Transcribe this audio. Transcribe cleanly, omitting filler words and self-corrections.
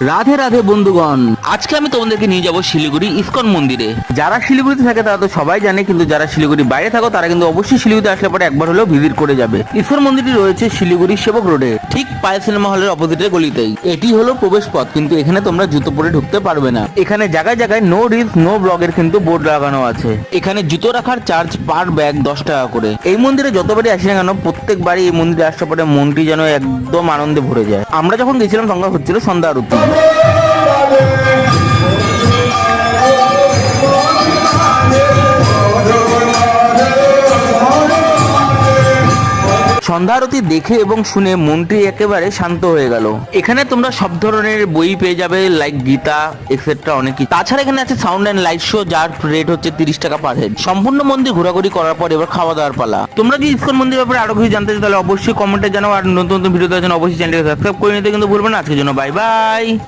রাধে রাধে বন্ধুগণ, আজকে আমি তোমাদেরকে নিয়ে যাব শিলিগুড়ি ইসকন মন্দিরে। যারা শিলিগুড়িতে থাকে তারা তো সবাই জানে, কিন্তু যারা শিলিগুড়ি বাইরে থাকো তারা কিন্তু অবশ্যই শিলিগুড়িতে আসলে পরে একবার হলেও ভিজিট করে যাবে। ইসকন মন্দিরটি রয়েছে শিলিগুড়ি সেবক রোডে, ঠিক পায়ে সিনেমা হলের অপোজিটের গলিতেই। এটি হলো প্রবেশ পথ, কিন্তু এখানে তোমরা জুতো পরে ঢুকতে পারবে না। এখানে জায়গায় জায়গায় নো রিস্ক নো ব্লগের কিন্তু বোর্ড লাগানো আছে। এখানে জুতো রাখার চার্জ পার ব্যাগ 10 টাকা করে। এই মন্দিরে যতবারই আসি না কেন, প্রত্যেকবারই এই মন্দিরে আসলে পরে মনটি যেন একদম আনন্দে ভরে যায়। আমরা যখন গেছিলাম সন্ধ্যা হচ্ছিল, সন্ধ্যা আরতি। সন্ধ্যা আরতি দেখে এবং শুনে মনটি একেবারে শান্ত হয়ে গেল। এখানে তোমরা সব ধরনের বই পেয়ে যাবে, লাইক গীতা এক্সেট্রা অনেক কিছু। তাছাড়া এখানে আছে সাউন্ড অ্যান্ড লাইট শো, যার রেট হচ্ছে 30 টাকা পার হেড। সম্পূর্ণ মন্দির ঘোরাঘুরি করার পর এবার খাওয়া দাওয়ার পালা। তোমরা যদি ইসকন মন্দির ব্যাপারে আরো কিছু জানতে চাও তাহলে অবশ্যই কমেন্টে জানাও, আর নতুন নতুন ভিডিও দেওয়ার জন্য অবশ্যই চ্যানেলকে সাবস্ক্রাইব করে নিতে কিন্তু ভুলবে না। আজকের জন্য বাই বাই।